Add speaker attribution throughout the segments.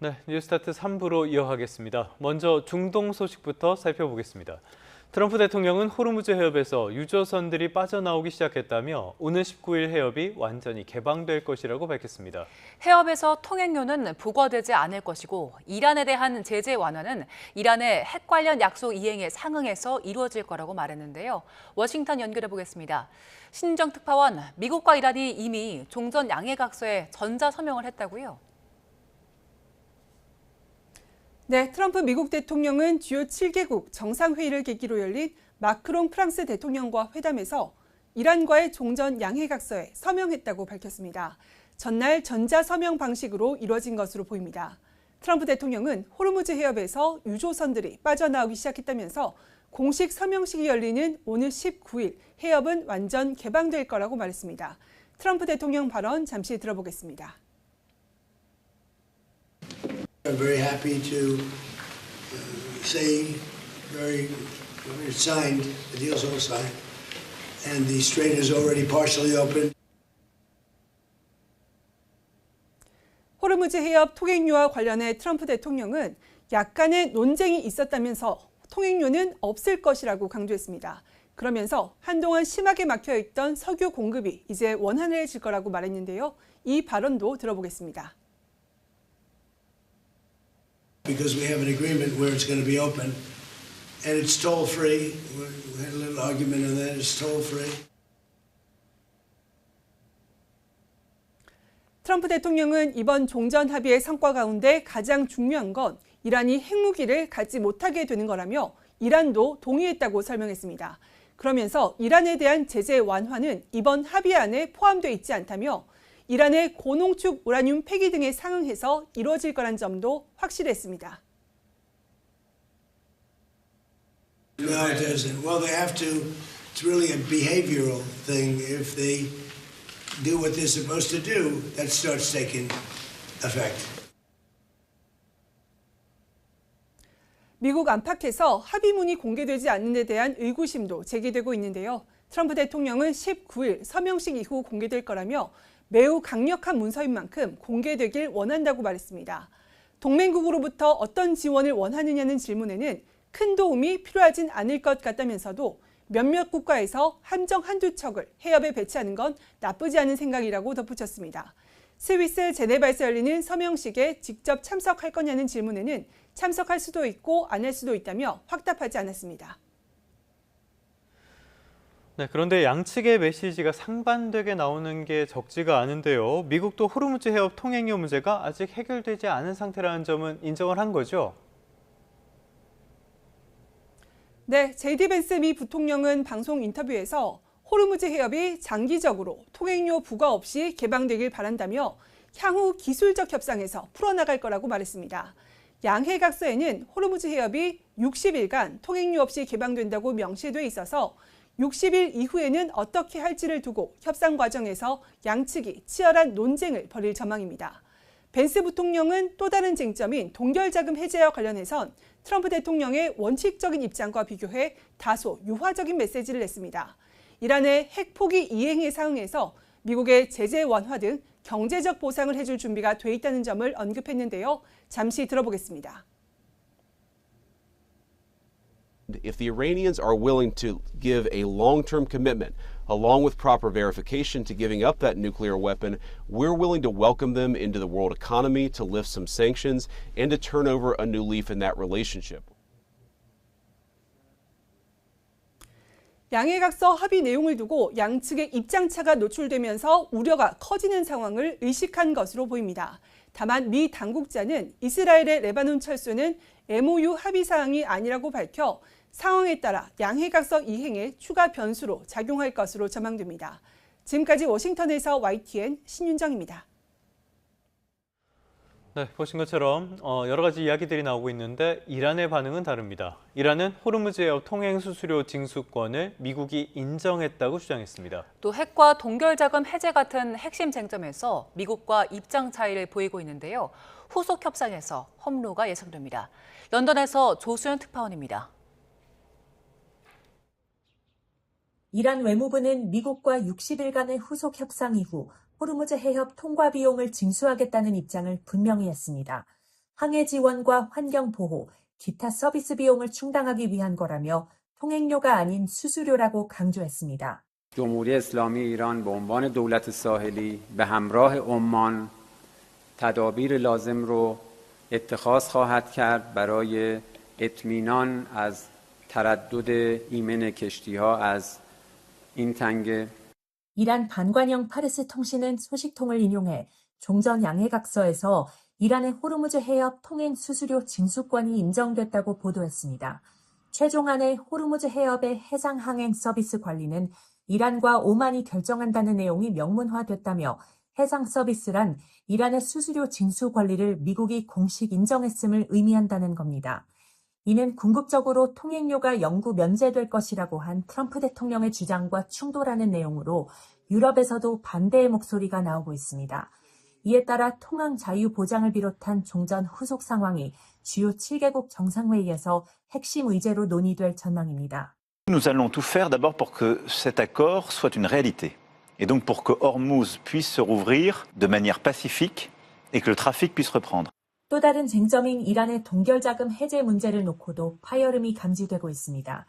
Speaker 1: 네, 뉴스타트 3부로 이어가겠습니다. 먼저 중동 소식부터 살펴보겠습니다. 트럼프 대통령은 호르무즈 해협에서 유조선들이 빠져나오기 시작했다며 오늘 19일 해협이 완전히 개방될 것이라고 밝혔습니다.
Speaker 2: 해협에서 통행료는 부과되지 않을 것이고 이란에 대한 제재 완화는 이란의 핵 관련 약속 이행에 상응해서 이루어질 거라고 말했는데요. 워싱턴 연결해 보겠습니다. 신인정 특파원, 미국과 이란이 이미 종전 양해각서에 전자서명을 했다고요?
Speaker 3: 네, 트럼프 미국 대통령은 주요 7개국 정상회의를 계기로 열린 마크롱 프랑스 대통령과 회담에서 이란과의 종전 양해각서에 서명했다고 밝혔습니다. 전날 전자서명 방식으로 이뤄진 것으로 보입니다. 트럼프 대통령은 호르무즈 해협에서 유조선들이 빠져나오기 시작했다면서 공식 서명식이 열리는 오늘 19일 해협은 완전 개방될 거라고 말했습니다. 트럼프 대통령 발언 잠시 들어보겠습니다.
Speaker 4: I'm very happy to say it's signed, the deal's all signed, and the strait is already partially open.
Speaker 3: 호르무즈 해협 통행료와 관련해 트럼프 대통령은 약간의 논쟁이 있었다면서 통행료는 없을 것이라고 강조했습니다. 그러면서 한동안 심하게 막혀있던 석유 공급이 이제 원활해질 거라고 말했는데요. 이 발언도 들어보겠습니다.
Speaker 4: Because we have an agreement where it's going to be open, and it's toll-free. We had a little argument on that. It's toll-free.
Speaker 3: 트럼프 대통령은 이번 종전 합의의 성과 가운데 가장 중요한 건 이란이 핵무기를 갖지 못하게 되는 거라며 이란도 동의했다고 설명했습니다. 그러면서 이란에 대한 제재 완화는 이번 합의안에 포함되어 있지 않다며 이란의 고농축 우라늄 폐기 등에 상응해서 이루어질 거란 점도 확실했습니다.
Speaker 4: No, it doesn't. Well, they have to. It's really a behavioral thing. If they do what they're supposed to do, that starts taking effect.
Speaker 3: 미국 안팎에서 합의문이 공개되지 않는 데 대한 의구심도 제기되고 있는데요. 트럼프 대통령은 19일 서명식 이후 공개될 거라며 매우 강력한 문서인 만큼 공개되길 원한다고 말했습니다. 동맹국으로부터 어떤 지원을 원하느냐는 질문에는 큰 도움이 필요하진 않을 것 같다면서도 몇몇 국가에서 함정 한두 척을 해협에 배치하는 건 나쁘지 않은 생각이라고 덧붙였습니다. 스위스 제네바에서 열리는 서명식에 직접 참석할 거냐는 질문에는 참석할 수도 있고 안 할 수도 있다며 확답하지 않았습니다.
Speaker 1: 네, 그런데 양측의 메시지가 상반되게 나오는 게 적지가 않은데요. 미국도 호르무즈 해협 통행료 문제가 아직 해결되지 않은 상태라는 점은 인정을 한 거죠?
Speaker 3: 네, 제이디 벤스 미 부통령은 방송 인터뷰에서 호르무즈 해협이 장기적으로 통행료 부과 없이 개방되길 바란다며 향후 기술적 협상에서 풀어나갈 거라고 말했습니다. 양해각서에는 호르무즈 해협이 60일간 통행료 없이 개방된다고 명시돼 있어서 60일 이후에는 어떻게 할지를 두고 협상 과정에서 양측이 치열한 논쟁을 벌일 전망입니다. 벤스 부통령은 또 다른 쟁점인 동결자금 해제와 관련해선 트럼프 대통령의 원칙적인 입장과 비교해 다소 유화적인 메시지를 냈습니다. 이란의 핵 포기 이행에 상응해서 미국의 제재 완화 등 경제적 보상을 해줄 준비가 돼 있다는 점을 언급했는데요. 잠시 들어보겠습니다.
Speaker 5: If the Iranians are willing to give a long-term commitment, along with proper verification to giving up that nuclear weapon, we're willing to welcome them into the world economy, to lift some sanctions, and to turn over a new leaf in that relationship.
Speaker 3: 양해각서 합의 내용을 두고 양측의 입장차가 노출되면서 우려가 커지는 상황을 의식한 것으로 보입니다. 다만 미 당국자는 이스라엘의 레바논 철수는 MOU 합의 사항이 아니라고 밝혀 상황에 따라 양해각서 이행에 추가 변수로 작용할 것으로 전망됩니다. 지금까지 워싱턴에서 YTN 신윤정입니다.
Speaker 1: 네, 보신 것처럼 여러 가지 이야기들이 나오고 있는데 이란의 반응은 다릅니다. 이란은 호르무즈 해협 통행 수수료 징수권을 미국이 인정했다고 주장했습니다.
Speaker 2: 또 핵과 동결자금 해제 같은 핵심 쟁점에서 미국과 입장 차이를 보이고 있는데요. 후속 협상에서 험로가 예상됩니다. 런던에서 조수연 특파원입니다.
Speaker 6: 이란 외무부는 미국과 60일간의 후속 협상 이후 호르무즈 해협 통과 비용을 징수하겠다는 입장을 분명히 했습니다. 항해 지원과 환경 보호, 기타 서비스 비용을 충당하기 위한 거라며 통행료가 아닌 수수료라고 강조했습니다.
Speaker 7: جمهوری اسلامی ایران به عنوان دولت ساحلی به همراه عمان تدابیر لازم رو اتخاذ خواهد کرد برای اطمینان از تردد ایمن کشتی‌ها از این تنگه.
Speaker 6: 이란 반관영 파르스 통신은 소식통을 인용해 종전 양해각서에서 이란의 호르무즈 해협 통행 수수료 징수권이 인정됐다고 보도했습니다. 최종안의 호르무즈 해협의 해상 항행 서비스 관리는 이란과 오만이 결정한다는 내용이 명문화됐다며 해상 서비스란 이란의 수수료 징수 권리를 미국이 공식 인정했음을 의미한다는 겁니다. 이는 궁극적으로 통행료가 영구 면제될 것이라고 한 트럼프 대통령의 주장과 충돌하는 내용으로 유럽에서도 반대의 목소리가 나오고 있습니다. 이에 따라 통항 자유 보장을 비롯한 종전 후속 상황이 주요 7개국 정상회의에서 핵심 의제로 논의될 전망입니다.
Speaker 8: Nous allons tout faire d'abord pour que cet accord soit une réalité. Et donc pour que Hormuz puisse se rouvrir de manière pacifique et que le trafic puisse reprendre.
Speaker 6: 또 다른 쟁점인 이란의 동결자금 해제 문제를 놓고도 파열음이 감지되고 있습니다.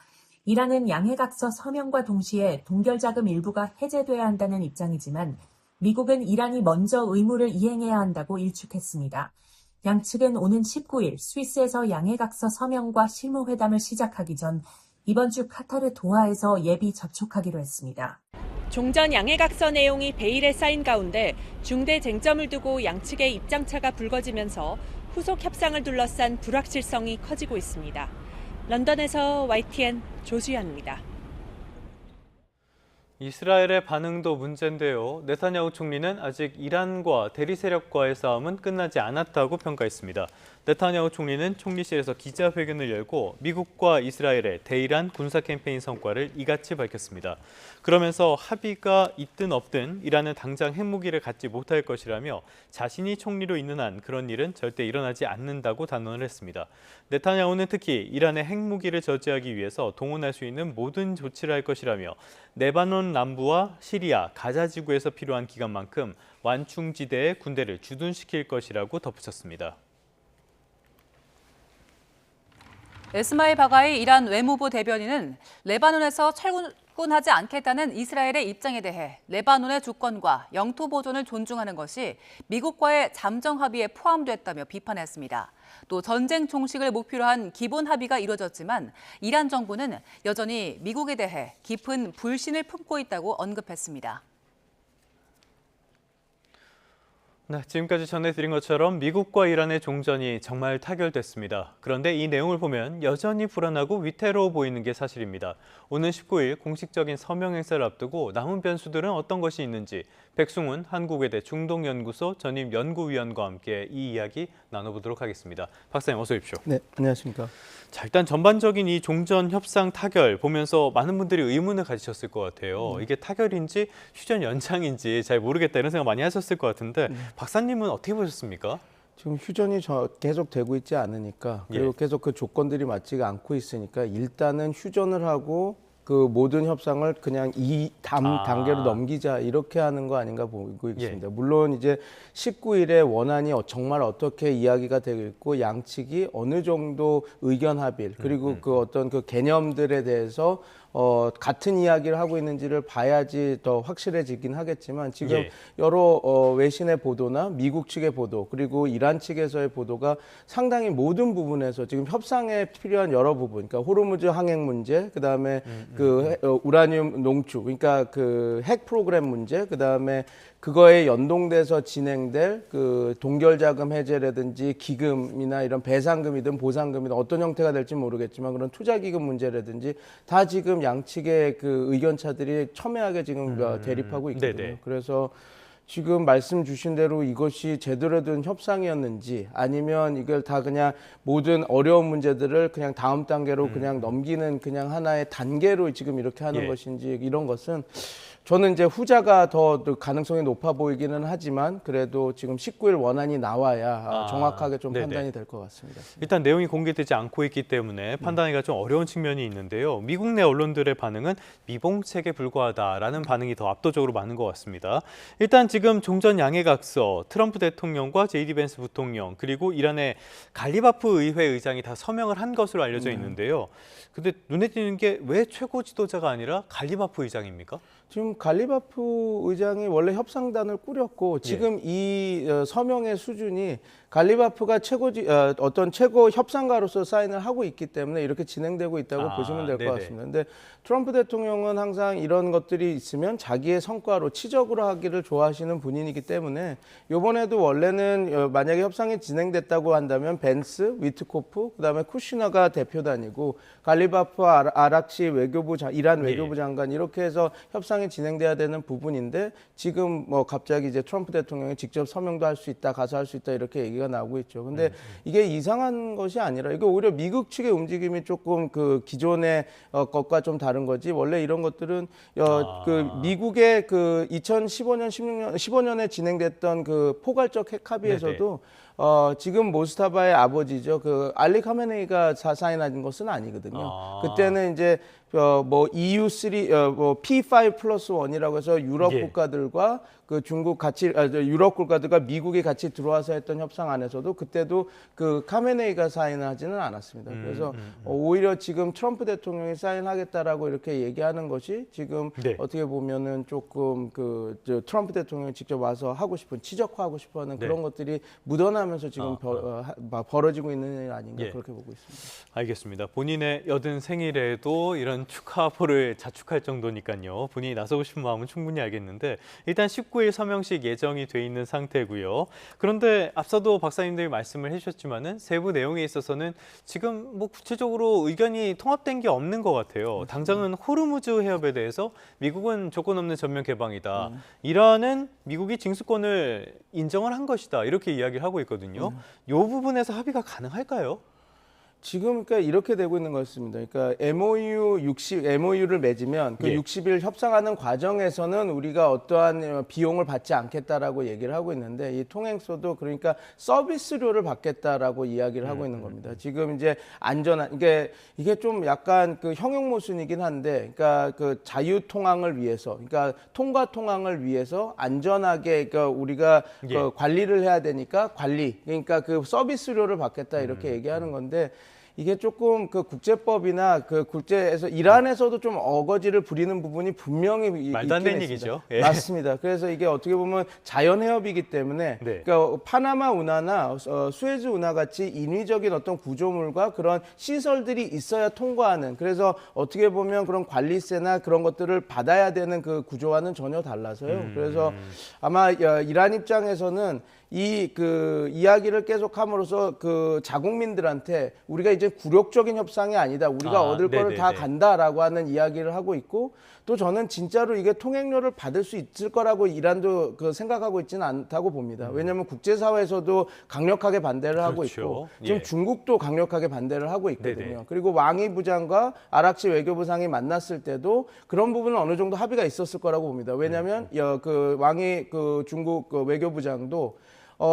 Speaker 6: 이란은 양해각서 서명과 동시에 동결자금 일부가 해제돼야 한다는 입장이지만 미국은 이란이 먼저 의무를 이행해야 한다고 일축했습니다. 양측은 오는 19일 스위스에서 양해각서 서명과 실무회담을 시작하기 전 이번 주 카타르 도하에서 예비 접촉하기로 했습니다.
Speaker 9: 종전 양해각서 내용이 베일에 쌓인 가운데 중대 쟁점을 두고 양측의 입장차가 불거지면서 후속 협상을 둘러싼 불확실성이 커지고 있습니다. 런던에서 YTN 조수연입니다.
Speaker 1: 이스라엘의 반응도 문제인데요. 네타냐후 총리는 아직 이란과 대리 세력과의 싸움은 끝나지 않았다고 평가했습니다. 네타냐후 총리는 총리실에서 기자회견을 열고 미국과 이스라엘의 대이란 군사 캠페인 성과를 이같이 밝혔습니다. 그러면서 합의가 있든 없든 이란은 당장 핵무기를 갖지 못할 것이라며 자신이 총리로 있는 한 그런 일은 절대 일어나지 않는다고 단언을 했습니다. 네타냐후는 특히 이란의 핵무기를 저지하기 위해서 동원할 수 있는 모든 조치를 할 것이라며 레바논 남부와 시리아, 가자 지구에서 필요한 기간만큼 완충지대에 군대를 주둔시킬 것이라고 덧붙였습니다.
Speaker 2: 에스마일 바가이 이란 외무부 대변인은 레바논에서 철군하지 않겠다는 이스라엘의 입장에 대해 레바논의 주권과 영토 보존을 존중하는 것이 미국과의 잠정 합의에 포함됐다며 비판했습니다. 또 전쟁 종식을 목표로 한 기본 합의가 이뤄졌지만 이란 정부는 여전히 미국에 대해 깊은 불신을 품고 있다고 언급했습니다.
Speaker 1: 네, 지금까지 전해드린 것처럼 미국과 이란의 종전이 정말 타결됐습니다. 그런데 이 내용을 보면 여전히 불안하고 위태로워 보이는 게 사실입니다. 오는 19일 공식적인 서명 행사를 앞두고 남은 변수들은 어떤 것이 있는지 백승훈 한국외대 중동연구소 전임 연구위원과 함께 이 이야기 나눠보도록 하겠습니다. 박사님 어서 오십시오.
Speaker 10: 네, 안녕하십니까.
Speaker 1: 자, 일단 전반적인 이 종전 협상 타결 보면서 많은 분들이 의문을 가지셨을 것 같아요. 이게 타결인지 휴전 연장인지 잘 모르겠다 이런 생각 많이 하셨을 것 같은데 박사님은 어떻게 보셨습니까?
Speaker 10: 지금 휴전이 계속 되고 있지 않으니까 그리고 계속 그 조건들이 맞지가 않고 있으니까 일단은 휴전을 하고 그 모든 협상을 그냥 이 단계로 넘기자 이렇게 하는 거 아닌가 보고 있습니다. 물론 이제 19일에 원안이 정말 어떻게 이야기가 되고 있고 양측이 어느 정도 의견 합의 그리고 그 어떤 그 개념들에 대해서 같은 이야기를 하고 있는지를 봐야지 더 확실해지긴 하겠지만 지금 여러 외신의 보도나 미국 측의 보도 그리고 이란 측에서의 보도가 상당히 모든 부분에서 지금 협상에 필요한 여러 부분, 그러니까 호르무즈 항행 문제, 그다음에 그 우라늄 농축, 그러니까 그 핵 프로그램 문제, 그다음에 그거에 연동돼서 진행될 그 동결자금 해제라든지 기금이나 이런 배상금이든 보상금이든 어떤 형태가 될지 모르겠지만 그런 투자기금 문제라든지 다 지금 양측의 그 의견차들이 첨예하게 지금 대립하고 있거든요. 그래서 지금 말씀 주신 대로 이것이 제대로 된 협상이었는지 아니면 이걸 다 그냥 모든 어려운 문제들을 그냥 다음 단계로 그냥 넘기는 그냥 하나의 단계로 지금 이렇게 하는 것인지 이런 것은 저는 이제 후자가 더 가능성이 높아 보이기는 하지만 그래도 지금 19일 원안이 나와야 정확하게 좀
Speaker 1: 네네.
Speaker 10: 판단이 될 것 같습니다.
Speaker 1: 일단 내용이 공개되지 않고 있기 때문에 판단하기가 좀 어려운 측면이 있는데요. 미국 내 언론들의 반응은 미봉책에 불과하다라는 반응이 더 압도적으로 많은 것 같습니다. 일단 지금 종전 양해각서, 트럼프 대통령과 제이디 벤스 부통령, 그리고 이란의 갈리바프 의회 의장이 다 서명을 한 것으로 알려져 있는데요. 근데 눈에 띄는 게 왜 최고 지도자가 아니라 갈리바프 의장입니까?
Speaker 10: 지금 갈리바프 의장이 원래 협상단을 꾸렸고 지금 이 서명의 수준이 갈리바프가 어떤 최고 협상가로서 사인을 하고 있기 때문에 이렇게 진행되고 있다고 보시면 될 것 같습니다. 근데 트럼프 대통령은 항상 이런 것들이 있으면 자기의 성과로 치적으로 하기를 좋아하시는 분이기 때문에 이번에도 원래는 만약에 협상이 진행됐다고 한다면 벤스, 위트코프, 그다음에 쿠시너가 대표단이고 갈리바프, 아락시 외교부 이란 외교부 장관 이렇게 해서 협상이 진행돼야 되는 부분인데 지금 뭐 갑자기 이제 트럼프 대통령이 직접 서명도 할 수 있다, 가서 할 수 있다 이렇게 얘기가 나오고 있죠. 근데 이게 이상한 것이 아니라 이게 오히려 미국 측의 움직임이 조금 그 기존의 것과 좀 다른 거지. 원래 이런 것들은 그 미국의 그 2015년, 15년에 진행됐던 그 포괄적 핵 합의에서도 지금 모스타바의 아버지죠. 그 알리 카메네이가 사인한 것은 아니거든요. 그때는 이제 뭐 EU3 뭐 P5 플러스 1이라고 해서 유럽 국가들과 그 중국 같이 유럽 국가들과 미국이 같이 들어와서 했던 협상 안에서도 그때도 그 카메네이가 사인하지는 않았습니다. 그래서 오히려 지금 트럼프 대통령이 사인하겠다라고 이렇게 얘기하는 것이 지금 어떻게 보면은 조금 그 트럼프 대통령이 직접 와서 하고 싶은 지적화하고 싶어하는 그런 것들이 묻어나면서 지금 벌어지고 있는 일 아닌가 그렇게 보고 있습니다.
Speaker 1: 알겠습니다. 본인의 80 생일에도 이런 축하포를 자축할 정도니까요. 본인이 나서고 싶은 마음은 충분히 알겠는데 일단 19일 서명식 예정이 돼 있는 상태고요. 그런데 앞서도 박사님들이 말씀을 해주셨지만은 세부 내용에 있어서는 지금 뭐 구체적으로 의견이 통합된 게 없는 것 같아요. 당장은 호르무즈 해협에 대해서 미국은 조건 없는 전면 개방이다. 이란은 미국이 징수권을 인정을 한 것이다. 이렇게 이야기를 하고 있거든요. 이 부분에서 합의가 가능할까요?
Speaker 10: 지금 그러니까 이렇게 되고 있는 것 같습니다. 그러니까 MOU를 맺으면 그 60일 협상하는 과정에서는 우리가 어떠한 비용을 받지 않겠다라고 얘기를 하고 있는데 이 통행소도 그러니까 서비스료를 받겠다라고 이야기를 하고 있는 겁니다. 지금 이제 안전한 이게 좀 약간 그 형용모순이긴 한데 그러니까 그 자유 통항을 위해서 그러니까 통과 통항을 위해서 안전하게 그러니까 우리가 그 관리를 해야 되니까 그러니까 그 서비스료를 받겠다 이렇게 얘기하는 건데 이게 조금 그 국제법이나 그 국제에서 이란에서도 좀 어거지를 부리는 부분이 분명히
Speaker 1: 말도 안 되는 얘기죠.
Speaker 10: 맞습니다. 그래서 이게 어떻게 보면 자연 해협이기 때문에 그러니까 파나마 운하나 수에즈 운하 같이 인위적인 어떤 구조물과 그런 시설들이 있어야 통과하는 그래서 어떻게 보면 그런 관리세나 그런 것들을 받아야 되는 그 구조와는 전혀 달라서요. 그래서 아마 이란 입장에서는 그 이야기를 계속함으로써 그 자국민들한테 우리가 이제 굴욕적인 협상이 아니다. 우리가 얻을 거를 다 간다라고 하는 이야기를 하고 있고 또 저는 진짜로 이게 통행료를 받을 수 있을 거라고 이란도 그 생각하고 있지는 않다고 봅니다. 왜냐하면 국제사회에서도 강력하게 반대를 하고 있고 지금 중국도 강력하게 반대를 하고 있거든요. 그리고 왕이 부장과 아락치 외교부상이 만났을 때도 그런 부분은 어느 정도 합의가 있었을 거라고 봅니다. 왜냐하면 그 왕이 그 중국 그 외교부장도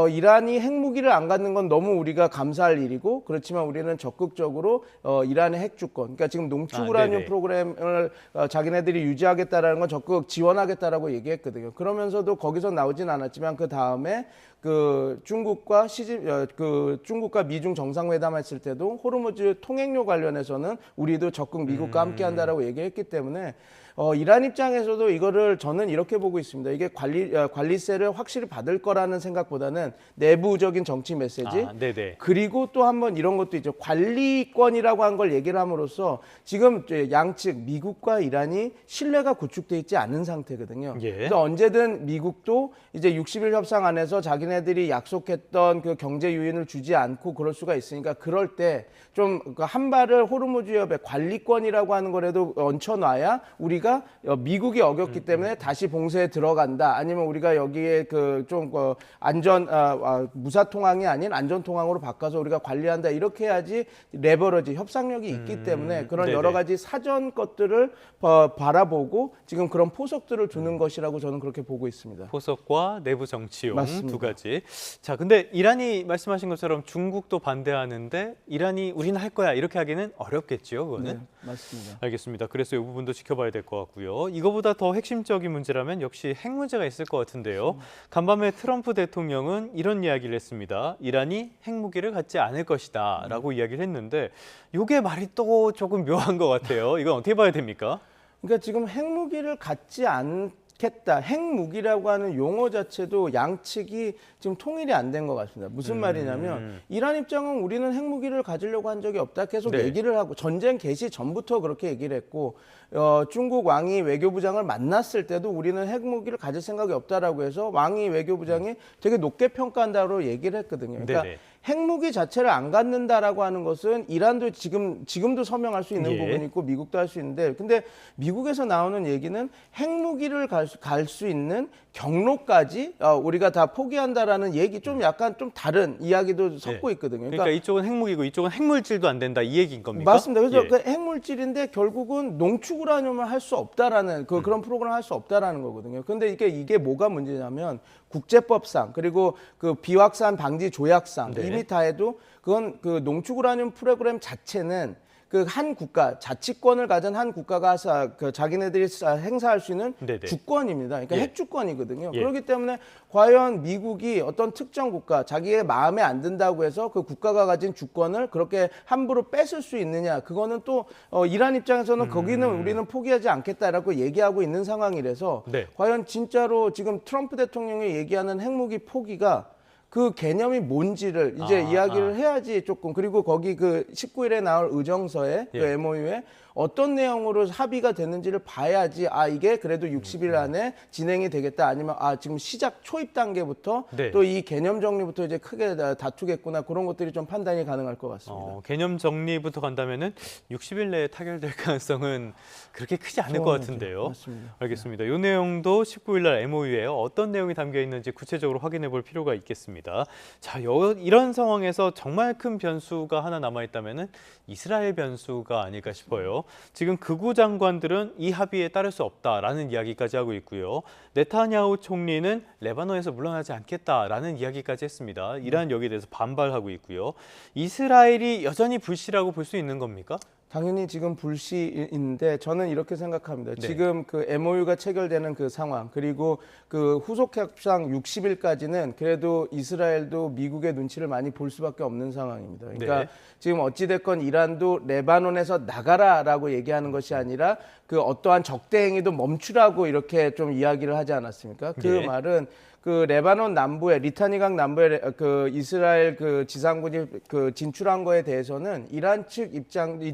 Speaker 10: 이란이 핵무기를 안 갖는 건 너무 우리가 감사할 일이고 그렇지만 우리는 적극적으로 이란의 핵 주권, 그러니까 지금 농축 우라늄 프로그램을 자기네들이 유지하겠다라는 건 적극 지원하겠다라고 얘기했거든요. 그러면서도 거기서 나오진 않았지만 그 다음에 그 중국과 중국과 미중 정상회담했을 때도 호르무즈 통행료 관련해서는 우리도 적극 미국과 함께한다라고 얘기했기 때문에 이란 입장에서도 이거를 저는 이렇게 보고 있습니다. 이게 관리세를 확실히 받을 거라는 생각보다는 내부적인 정치 메시지 그리고 또 한번 이런 것도 있죠. 관리권이라고 한 걸 얘기를 함으로써 지금 양측 미국과 이란이 신뢰가 구축돼 있지 않은 상태거든요. 그래서 언제든 미국도 이제 60일 협상 안에서 자기네들이 약속했던 그 경제 유인을 주지 않고 그럴 수가 있으니까 그럴 때 좀 한 발을 호르무즈 해협의 관리권이라고 하는 거라도 얹혀놔야 우리가 미국이 어겼기 때문에 다시 봉쇄에 들어간다. 아니면 우리가 여기에 그 좀 안전 이런 무사통항이 아닌 안전통항으로 바꿔서 우리가 관리한다 이렇게 해야지 레버러지 협상력이 있기 때문에 그런
Speaker 1: 네네.
Speaker 10: 여러 가지 사전 것들을 바라보고 지금 그런 포석들을 두는 것이라고 저는 그렇게 보고 있습니다.
Speaker 1: 포석과 내부 정치용
Speaker 10: 맞습니다.
Speaker 1: 두 가지. 자, 근데 이란이 말씀하신 것처럼 중국도 반대하는데 이란이 우리는 할 거야 이렇게 하기는 어렵겠지요, 그거는.
Speaker 10: 네, 맞습니다.
Speaker 1: 알겠습니다. 그래서 이 부분도 지켜봐야 될 것 같고요. 이거보다 더 핵심적인 문제라면 역시 핵 문제가 있을 것 같은데요. 간밤에 트럼프 대통령은 이런 이야기를 했습니다. 이란이 핵무기를 갖지 않을 것이다 라고 이야기를 했는데 이게 말이 또 조금 묘한 것 같아요. 이건 어떻게 봐야 됩니까?
Speaker 10: 그러니까 지금 핵무기를 갖지 않겠다. 핵무기라고 하는 용어 자체도 양측이 지금 통일이 안 된 것 같습니다. 무슨 말이냐면 이란 입장은 우리는 핵무기를 가지려고 한 적이 없다. 계속
Speaker 1: 네.
Speaker 10: 얘기를 하고 전쟁 개시 전부터 그렇게 얘기를 했고 중국 왕이 외교부장을 만났을 때도 우리는 핵무기를 가질 생각이 없다라고 해서 왕이 외교부장이 되게 높게 평가한다고 얘기를 했거든요. 그러니까
Speaker 1: 네네.
Speaker 10: 핵무기 자체를 안 갖는다라고 하는 것은 이란도 지금도 서명할 수 있는
Speaker 1: 예.
Speaker 10: 부분이 있고 미국도 할 수 있는데 근데 미국에서 나오는 얘기는 핵무기를 갈 수 있는 경로까지 우리가 다 포기한다라는 얘기 좀 약간 좀 다른 이야기도 섞고 있거든요.
Speaker 1: 그러니까 이쪽은 핵무기고 이쪽은 핵물질도 안 된다 이 얘기인 겁니까?
Speaker 10: 맞습니다. 그래서
Speaker 1: 예.
Speaker 10: 그 핵물질인데 결국은 농축우라늄을 할 수 없다라는 그런 프로그램을 할 수 없다라는 거거든요. 그런데 이게 뭐가 문제냐면 국제법상 그리고 그 비확산 방지 조약상
Speaker 1: 네.
Speaker 10: 이미 다 해도 그건 그 농축우라늄 프로그램 자체는 그 한 국가 자치권을 가진 한 국가가 자기네들이 행사할 수 있는
Speaker 1: 네네.
Speaker 10: 주권입니다. 그러니까
Speaker 1: 예.
Speaker 10: 핵주권이거든요.
Speaker 1: 예.
Speaker 10: 그렇기 때문에 과연 미국이 어떤 특정 국가 자기의 마음에 안 든다고 해서 그 국가가 가진 주권을 그렇게 함부로 뺏을 수 있느냐? 그거는 또 이란 입장에서는 거기는 우리는 포기하지 않겠다라고 얘기하고 있는 상황이라서
Speaker 1: 네.
Speaker 10: 과연 진짜로 지금 트럼프 대통령이 얘기하는 핵무기 포기가 그 개념이 뭔지를 이제 이야기를 해야지 조금 그리고 거기 그 19일에 나올 의정서에 그
Speaker 1: 예.
Speaker 10: MOU에 어떤 내용으로 합의가 됐는지를 봐야지 이게 그래도 60일 안에 진행이 되겠다 아니면 지금 시작 초입 단계부터
Speaker 1: 네.
Speaker 10: 또 이 개념 정리부터 이제 크게 다투겠구나 그런 것들이 좀 판단이 가능할 것 같습니다.
Speaker 1: 개념 정리부터 간다면은 60일 내에 타결될 가능성은 그렇게 크지 않을 것 같은데요.
Speaker 10: 맞습니다.
Speaker 1: 알겠습니다. 이 내용도 19일 날 MOU에 어떤 내용이 담겨 있는지 구체적으로 확인해 볼 필요가 있겠습니다. 자, 이런 상황에서 정말 큰 변수가 하나 남아 있다면은 이스라엘 변수가 아닐까 싶어요. 지금 극우 장관들은 이 합의에 따를 수 없다라는 이야기까지 하고 있고요. 네타냐후 총리는 레바논에서 물러나지 않겠다라는 이야기까지 했습니다. 이란 여기에 대해서 반발하고 있고요. 이스라엘이 여전히 불씨라고 볼 수 있는 겁니까?
Speaker 10: 당연히 지금 불씨인데 저는 이렇게 생각합니다.
Speaker 1: 네.
Speaker 10: 지금 그 MOU가 체결되는 그 상황 그리고 그 후속 협상 60일까지는 그래도 이스라엘도 미국의 눈치를 많이 볼 수밖에 없는 상황입니다. 그러니까
Speaker 1: 네.
Speaker 10: 지금 어찌됐건 이란도 레바논에서 나가라라고 얘기하는 것이 아니라 그 어떠한 적대 행위도 멈추라고 이렇게 좀 이야기를 하지 않았습니까? 그
Speaker 1: 네.
Speaker 10: 말은 그 레바논 남부에 리타니강 남부에 그 이스라엘 그 지상군이 그 진출한 거에 대해서는 이란 측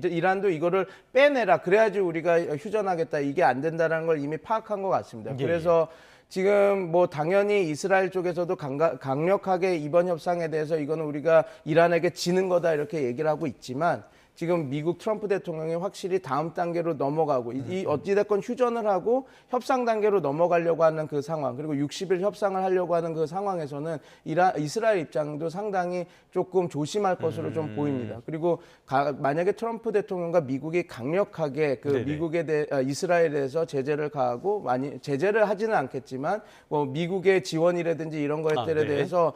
Speaker 10: 이란도 이거를 빼내라 그래야지 우리가 휴전하겠다 이게 안 된다는 걸 이미 파악한 것 같습니다.
Speaker 1: 예.
Speaker 10: 그래서 지금 뭐 당연히 이스라엘 쪽에서도 강력하게 이번 협상에 대해서 이거는 우리가 이란에게 지는 거다 이렇게 얘기를 하고 있지만 지금 미국 트럼프 대통령이 확실히 다음 단계로 넘어가고 이 어찌됐건 휴전을 하고 협상 단계로 넘어가려고 하는 그 상황 그리고 60일 협상을 하려고 하는 그 상황에서는 이스라엘 입장도 상당히 조금 조심할 것으로 좀 보입니다. 그리고 만약에 트럼프 대통령과 미국이 강력하게 그
Speaker 1: 네네.
Speaker 10: 이스라엘에 대해서 제재를 가하고 제재를 하지는 않겠지만 뭐 미국의 지원이라든지 이런 것들에
Speaker 1: 네.
Speaker 10: 대해서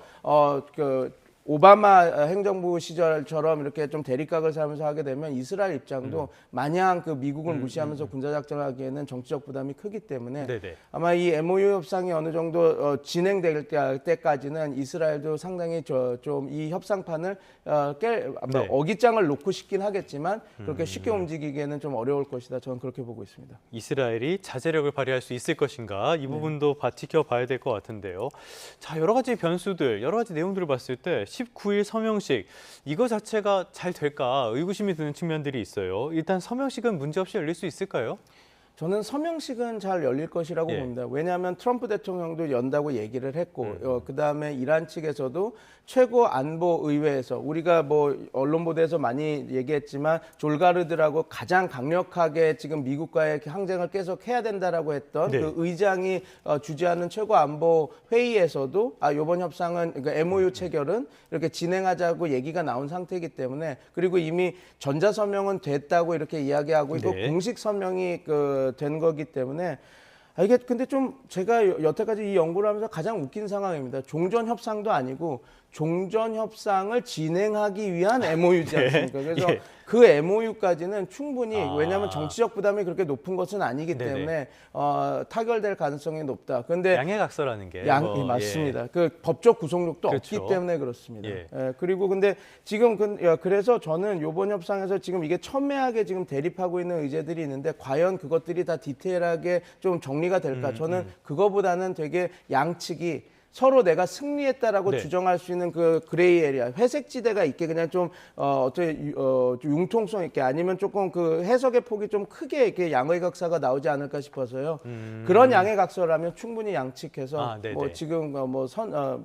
Speaker 10: 오바마 행정부 시절처럼 이렇게 좀 대립각을 세우면서 하게 되면 이스라엘 입장도 마냥 그 미국을 무시하면서 군사작전을 하기에는 정치적 부담이 크기 때문에
Speaker 1: 네네.
Speaker 10: 아마 이 MOU 협상이 어느 정도 진행될 때까지는 이스라엘도 상당히 좀 이 협상판을
Speaker 1: 네.
Speaker 10: 어깃장을 놓고 싶긴 하겠지만 그렇게 쉽게 움직이기에는 좀 어려울 것이다. 저는 그렇게 보고 있습니다.
Speaker 1: 이스라엘이 자제력을 발휘할 수 있을 것인가 이 부분도 지켜봐야 될 것 같은데요. 자, 여러 가지 변수들, 여러 가지 내용들을 봤을 때 19일 서명식 이거 자체가 잘 될까 의구심이 드는 측면들이 있어요. 일단 서명식은 문제없이 열릴 수 있을까요?
Speaker 10: 저는 서명식은 잘 열릴 것이라고
Speaker 1: 예.
Speaker 10: 봅니다. 왜냐하면 트럼프 대통령도 연다고 얘기를 했고, 그다음에 이란 측에서도 최고 안보 의회에서 우리가 뭐 언론 보도에서 많이 얘기했지만 졸가르드라고 가장 강력하게 지금 미국과의 항쟁을 계속 해야 된다라고 했던
Speaker 1: 네.
Speaker 10: 그 의장이 주재하는 최고 안보 회의에서도 이번 협상은 그러니까 MOU 체결은 이렇게 진행하자고 얘기가 나온 상태이기 때문에, 그리고 이미 전자 서명은 됐다고 이렇게 이야기하고 있고
Speaker 1: 네.
Speaker 10: 공식 서명이 된 거기 때문에 이게 근데 좀 제가 여태까지 이 연구를 하면서 가장 웃긴 상황입니다. 종전 협상도 아니고 종전 협상을 진행하기 위한 MOU지 않습니까? 그래서
Speaker 1: 예.
Speaker 10: 그 MOU까지는 충분히, 왜냐하면 정치적 부담이 그렇게 높은 것은 아니기
Speaker 1: 네네.
Speaker 10: 때문에 타결될 가능성이 높다. 그런데
Speaker 1: 양해각서라는 게
Speaker 10: 맞습니다. 그 법적 구속력도
Speaker 1: 그렇죠.
Speaker 10: 없기 때문에 그렇습니다.
Speaker 1: 예.
Speaker 10: 그리고 근데 지금 그래서 저는 이번 협상에서 지금 이게 첨예하게 지금 대립하고 있는 의제들이 있는데 과연 그것들이 다 디테일하게 좀 정리가 될까? 저는 그거보다는 되게 양측이 서로 내가 승리했다라고
Speaker 1: 네.
Speaker 10: 주장할 수 있는 그 그레이 에리아, 회색 지대가 있게 그냥 좀 좀 융통성 있게, 아니면 조금 그 해석의 폭이 좀 크게 이렇게 양의각서가 나오지 않을까 싶어서요. 그런 양의각서라면 충분히 양측해서
Speaker 1: 네네.
Speaker 10: 뭐 지금 뭐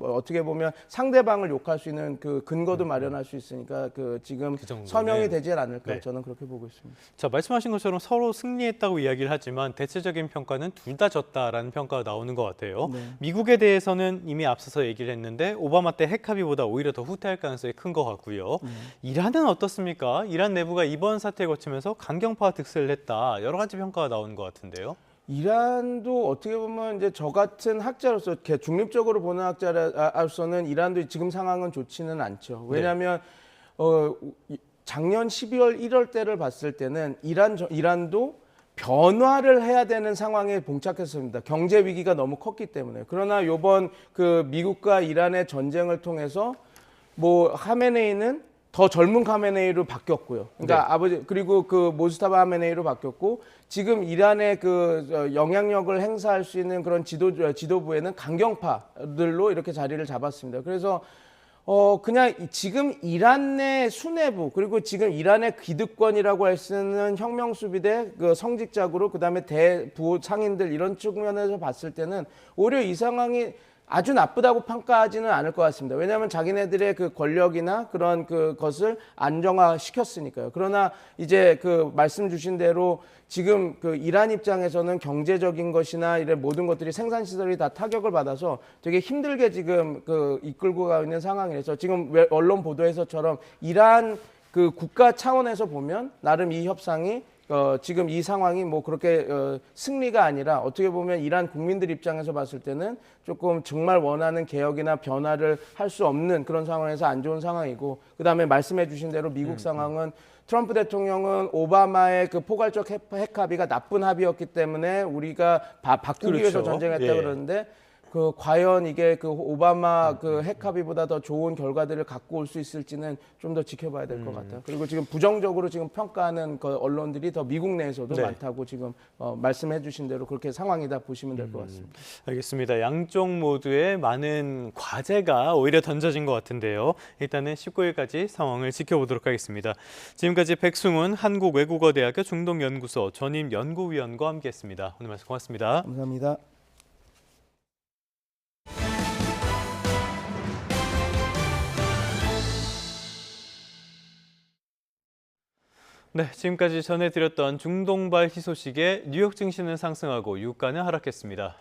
Speaker 10: 어떻게 보면 상대방을 욕할 수 있는 그 근거도 마련할 수 있으니까 그 지금
Speaker 1: 정도는.
Speaker 10: 서명이 되지 않을까,
Speaker 1: 네.
Speaker 10: 저는 그렇게 보고 있습니다.
Speaker 1: 자, 말씀하신 것처럼 서로 승리했다고 이야기를 하지만 대체적인 평가는 둘 다 졌다라는 평가가 나오는 것 같아요.
Speaker 10: 네.
Speaker 1: 미국에 대해서는 이미 앞서서 얘기를 했는데 오바마 때 핵 합의보다 오히려 더 후퇴할 가능성이 큰 것 같고요. 이란은 어떻습니까? 이란 내부가 이번 사태에 거치면서 강경파 득세를 했다. 여러 가지 평가가 나오는 것 같은데요.
Speaker 10: 이란도 어떻게 보면 이제 저 같은 학자로서 이렇게 중립적으로 보는 학자로서는 이란도 지금 상황은 좋지는 않죠. 왜냐하면 작년 12월 1월 때를 봤을 때는 이란도 변화를 해야 되는 상황에 봉착했습니다. 경제 위기가 너무 컸기 때문에. 그러나 이번 그 미국과 이란의 전쟁을 통해서 뭐 하메네이는 더 젊은 하메네이로 바뀌었고요. 그러니까 그리고 그 모스타바 하메네이로 바뀌었고, 지금 이란의 그 영향력을 행사할 수 있는 그런 지도부에는 강경파들로 이렇게 자리를 잡았습니다. 그래서 그냥 지금 이란 내 수뇌부, 그리고 지금 이란의 기득권이라고 할 수 있는 혁명수비대 그 성직자그룹, 그다음에 대부호 상인들, 이런 측면에서 봤을 때는 오히려 이 상황이 아주 나쁘다고 평가하지는 않을 것 같습니다. 왜냐하면 자기네들의 그 권력이나 그런 그것을 안정화시켰으니까요. 그러나 이제 그 말씀 주신 대로 지금 그 이란 입장에서는 경제적인 것이나 이런 모든 것들이 생산시설이 다 타격을 받아서 되게 힘들게 지금 그 이끌고 가고 있는 상황이라서, 지금 언론 보도에서처럼 이란 그 국가 차원에서 보면 나름 이 협상이 지금 이 상황이 뭐 그렇게 승리가 아니라, 어떻게 보면 이란 국민들 입장에서 봤을 때는 조금 정말 원하는 개혁이나 변화를 할 수 없는 그런 상황에서 안 좋은 상황이고, 그다음에 말씀해 주신 대로 미국 상황은 트럼프 대통령은 오바마의 그 포괄적 핵 합의가 나쁜 합의였기 때문에 우리가 바꾸기 위해서 전쟁했다 그러는데, 그 과연 이게 그 오바마 그 핵 합의보다 더 좋은 결과들을 갖고 올 수 있을지는 좀 더 지켜봐야 될 것 같아요. 그리고 지금 부정적으로 지금 평가하는 그 언론들이 더 미국 내에서도 많다고 지금 말씀해 주신 대로 그렇게 상황이다 보시면 될 것 같습니다.
Speaker 1: 알겠습니다. 양쪽 모두에 많은 과제가 오히려 던져진 것 같은데요. 일단은 19일까지 상황을 지켜보도록 하겠습니다. 지금까지 백승훈 한국외국어대학교 중동연구소 전임 연구위원과 함께했습니다. 오늘 말씀 고맙습니다.
Speaker 10: 감사합니다.
Speaker 1: 네, 지금까지 전해드렸던 중동발 희소식에 뉴욕 증시는 상승하고 유가는 하락했습니다.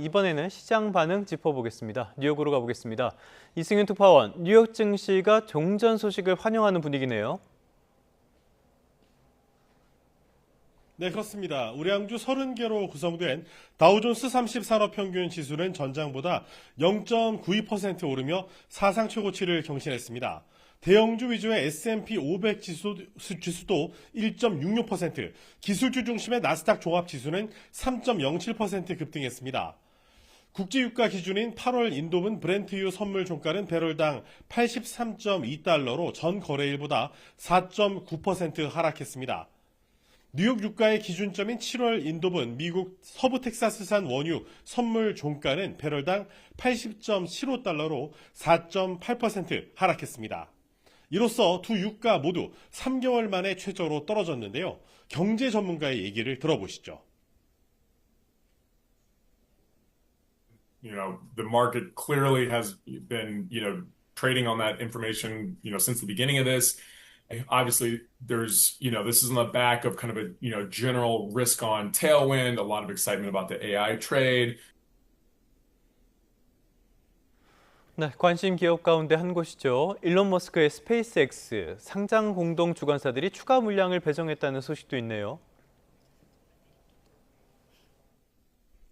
Speaker 1: 이번에는 시장 반응 짚어보겠습니다. 뉴욕으로 가보겠습니다. 이승윤 특파원, 뉴욕 증시가 종전 소식을 환영하는 분위기네요.
Speaker 11: 네, 그렇습니다. 우량주 30개로 구성된 다우존스 30 산업평균 지수는 전장보다 0.92% 오르며 사상 최고치를 경신했습니다. 대형주 위주의 S&P 500 지수도 1.66%, 기술주 중심의 나스닥 종합지수는 3.07% 급등했습니다. 국제유가 기준인 8월 인도분 브렌트유 선물 종가는 배럴당 83.2달러로 전 거래일보다 4.9% 하락했습니다. 뉴욕 유가의 기준점인 7월 인도분 미국 서부 텍사스산 원유 선물 종가는 배럴당 80.75달러로 4.8% 하락했습니다. 이로써 두 유가 모두 3개월 만에 최저로 떨어졌는데요. 경제 전문가의 얘기를 들어보시죠.
Speaker 12: The market clearly has been, trading on that information, since the beginning of this. Obviously, there's, this is on the back of kind of a, general risk on tailwind, a lot of excitement about the AI trade.
Speaker 1: 네, 관심 기업 가운데 한 곳이죠. 일론 머스크의 스페이스X 상장 공동 주관사들이 추가 물량을 배정했다는 소식도 있네요.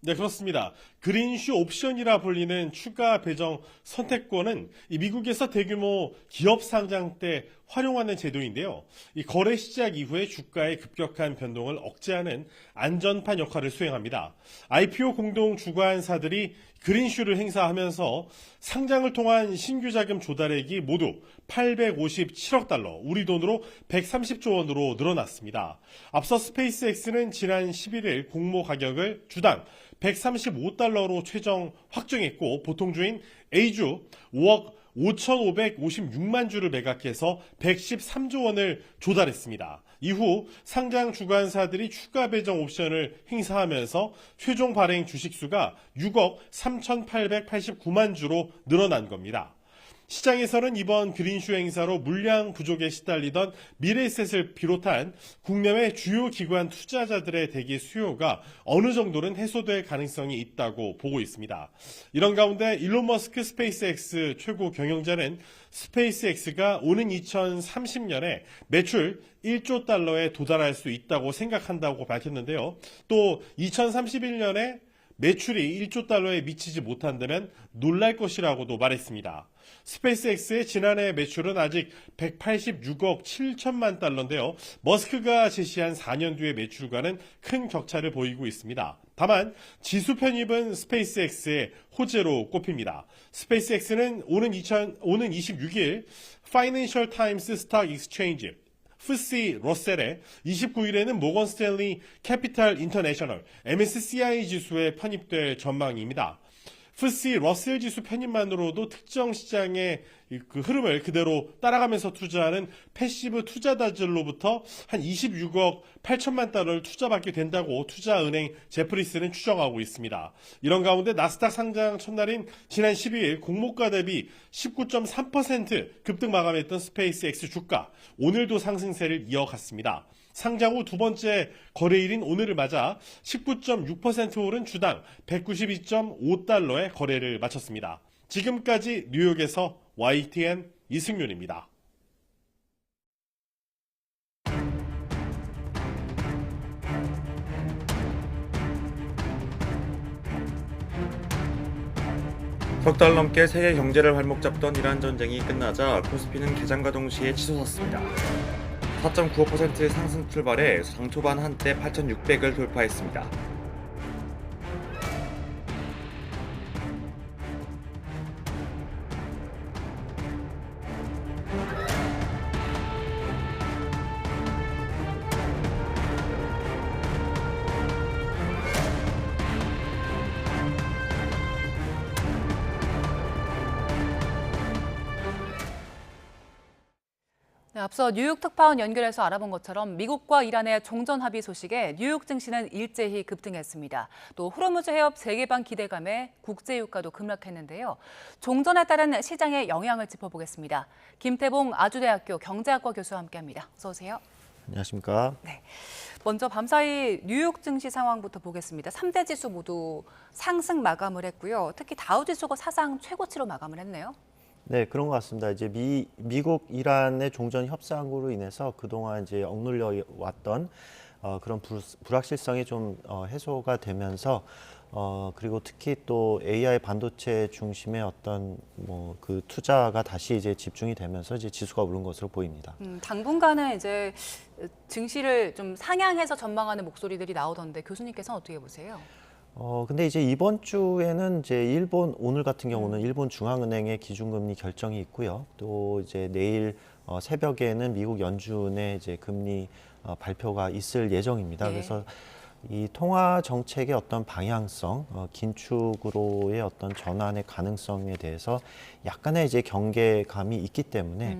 Speaker 11: 네, 그렇습니다. 그린슈 옵션이라 불리는 추가 배정 선택권은 이 미국에서 대규모 기업 상장 때 활용하는 제도인데요. 이 거래 시작 이후에 주가의 급격한 변동을 억제하는 안전판 역할을 수행합니다. IPO 공동 주관사들이 그린슈를 행사하면서 상장을 통한 신규 자금 조달액이 모두 857억 달러, 우리 돈으로 130조 원으로 늘어났습니다. 앞서 스페이스X는 지난 11일 공모 가격을 주당 135달러로 최종 확정했고 보통주인 A주 5억 5,556만 주를 매각해서 113조 원을 조달했습니다. 이후 상장 주관사들이 추가 배정 옵션을 행사하면서 최종 발행 주식수가 6억 3,889만 주로 늘어난 겁니다. 시장에서는 이번 그린슈 행사로 물량 부족에 시달리던 미래에셋을 비롯한 국내외 주요 기관 투자자들의 대기 수요가 어느 정도는 해소될 가능성이 있다고 보고 있습니다. 이런 가운데 일론 머스크 스페이스X 최고 경영자는 스페이스X가 오는 2030년에 매출 1조 달러에 도달할 수 있다고 생각한다고 밝혔는데요. 또 2031년에 매출이 1조 달러에 미치지 못한다면 놀랄 것이라고도 말했습니다. 스페이스X의 지난해 매출은 아직 186억 7천만 달러인데요. 머스크가 제시한 4년 뒤의 매출과는 큰 격차를 보이고 있습니다. 다만 지수 편입은 스페이스X의 호재로 꼽힙니다. 스페이스X는 오는 26일 파이낸셜 타임스 스탁 익스체인지 FTSE 러셀에 29일에는 모건 스탠리 캐피탈 인터내셔널 MSCI 지수에 편입될 전망입니다. FTSE 러셀 지수 편입만으로도 특정 시장의 그 흐름을 그대로 따라가면서 투자하는 패시브 투자자들로부터 한 26억 8천만 달러를 투자받게 된다고 투자은행 제프리스는 추정하고 있습니다. 이런 가운데 나스닥 상장 첫날인 지난 12일 공모가 대비 19.3% 급등 마감했던 스페이스X 주가, 오늘도 상승세를 이어갔습니다. 상장 후 두 번째 거래일인 오늘을 맞아 19.6% 오른 주당 192.5달러의 거래를 마쳤습니다. 지금까지 뉴욕에서 YTN 이승윤입니다.
Speaker 13: 석 달 넘게 세계 경제를 발목 잡던 이란 전쟁이 끝나자 코스피는 개장과 동시에 치솟았습니다. 4.95%의 상승 출발에 장 초반 한때 8,600을 돌파했습니다.
Speaker 2: 네, 앞서 뉴욕 특파원 연결해서 알아본 것처럼 미국과 이란의 종전 합의 소식에 뉴욕 증시는 일제히 급등했습니다. 또 호르무즈 해협 재개방 기대감에 국제유가도 급락했는데요. 종전에 따른 시장의 영향을 짚어보겠습니다. 김태봉 아주대학교 경제학과 교수와 함께합니다. 어서 오세요.
Speaker 14: 안녕하십니까.
Speaker 2: 네. 먼저 밤사이 뉴욕 증시 상황부터 보겠습니다. 3대 지수 모두 상승 마감을 했고요. 특히 다우지수가 사상 최고치로 마감을 했네요.
Speaker 14: 네, 그런 것 같습니다. 이제 미국 이란의 종전 협상으로 인해서 그동안 이제 억눌려 왔던 그런 불확실성이 좀 해소가 되면서 그리고 특히 또 AI 반도체 중심의 어떤 그 투자가 다시 이제 집중이 되면서 이제 지수가 오른 것으로 보입니다.
Speaker 2: 당분간은 이제 증시를 좀 상향해서 전망하는 목소리들이 나오던데 교수님께서는 어떻게 보세요?
Speaker 14: 근데 이제 이번 주에는 이제 오늘 같은 경우는 일본 중앙은행의 기준금리 결정이 있고요. 또 이제 내일 새벽에는 미국 연준의 이제 금리 발표가 있을 예정입니다.
Speaker 2: 네.
Speaker 14: 그래서 이 통화 정책의 어떤 방향성, 긴축으로의 어떤 전환의 가능성에 대해서 약간의 이제 경계감이 있기 때문에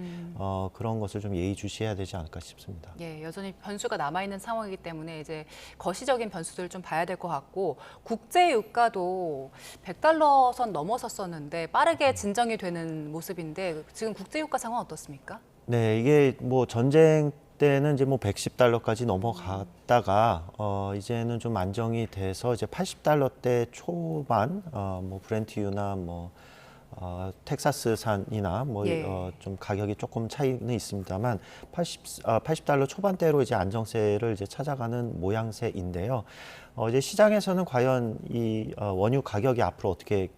Speaker 14: 그런 것을 좀 예의주시해야 되지 않을까 싶습니다.
Speaker 2: 예, 여전히 변수가 남아있는 상황이기 때문에 이제 거시적인 변수들을 좀 봐야 될 것 같고 국제 유가도 100달러 선 넘어섰었는데 빠르게 진정이 되는 모습인데 지금 국제 유가 상황 어떻습니까?
Speaker 14: 네, 이게 뭐 전쟁 때는 이제 뭐 110달러까지 넘어갔다가 이제는 좀 안정이 돼서 이제 80달러대 초반 뭐 브렌트유나 뭐 텍사스산이나 뭐 좀 가격이 조금 차이는 있습니다만 80달러 초반대로 이제 안정세를 이제 찾아가는 모양새인데요. 이제 시장에서는 과연 이 원유 가격이 앞으로 어떻게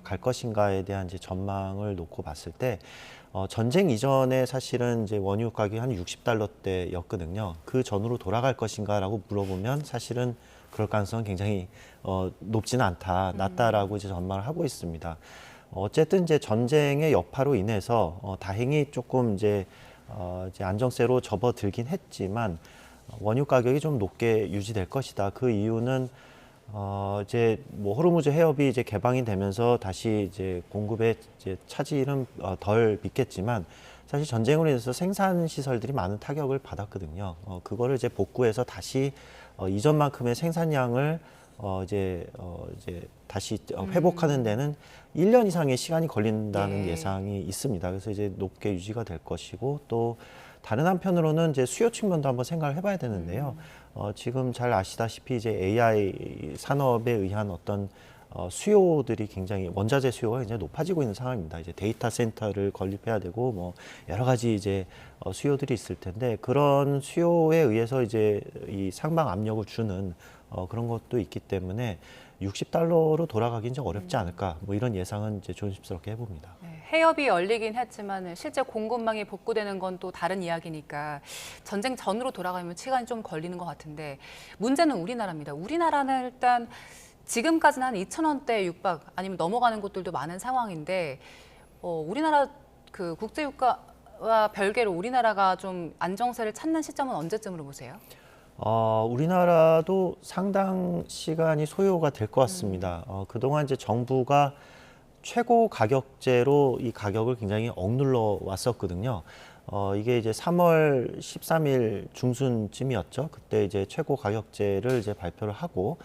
Speaker 14: 갈 것인가에 대한 이제 전망을 놓고 봤을 때 전쟁 이전에 사실은 이제 원유 가격이 한 60달러대였거든요. 그 전으로 돌아갈 것인가라고 물어보면 사실은 그럴 가능성은 굉장히 높지는 않다, 낮다라고 이제 전망을 하고 있습니다. 어쨌든 이제 전쟁의 여파로 인해서 다행히 조금 이제 안정세로 접어들긴 했지만 원유 가격이 좀 높게 유지될 것이다. 그 이유는 이제 뭐 호르무즈 해협이 이제 개방이 되면서 다시 이제 공급의 이제 차질은 덜 빚겠지만 사실 전쟁으로 인해서 생산 시설들이 많은 타격을 받았거든요. 그거를 이제 복구해서 다시 이전만큼의 생산량을 이제 다시 회복하는 데는 1년 이상의 시간이 걸린다는 예상이 있습니다. 그래서 이제 높게 유지가 될 것이고 또 다른 한편으로는 이제 수요 측면도 한번 생각을 해봐야 되는데요. 지금 잘 아시다시피 이제 AI 산업에 의한 어떤 수요들이 굉장히 원자재 수요가 굉장히 높아지고 있는 상황입니다. 이제 데이터 센터를 건립해야 되고 뭐 여러 가지 이제 수요들이 있을 텐데 그런 수요에 의해서 이제 이 상방 압력을 주는 그런 것도 있기 때문에 60달러로 돌아가긴 좀 어렵지 않을까 뭐 이런 예상은 이제 조심스럽게 해봅니다.
Speaker 2: 네, 해협이 열리긴 했지만 실제 공급망이 복구되는 건 또 다른 이야기니까 전쟁 전으로 돌아가면 시간이 좀 걸리는 것 같은데 문제는 우리나라입니다. 우리나라는 일단 지금까지는 한 2,000원대 육박 아니면 넘어가는 곳들도 많은 상황인데 우리나라 그 국제 유가와 별개로 우리나라가 좀 안정세를 찾는 시점은 언제쯤으로 보세요?
Speaker 14: 우리나라도 상당 시간이 소요가 될 것 같습니다. 그동안 이제 정부가 최고 가격제로 이 가격을 굉장히 억눌러 왔었거든요. 이게 이제 3월 13일 중순쯤이었죠. 그때 이제 최고 가격제를 이제 발표를 하고,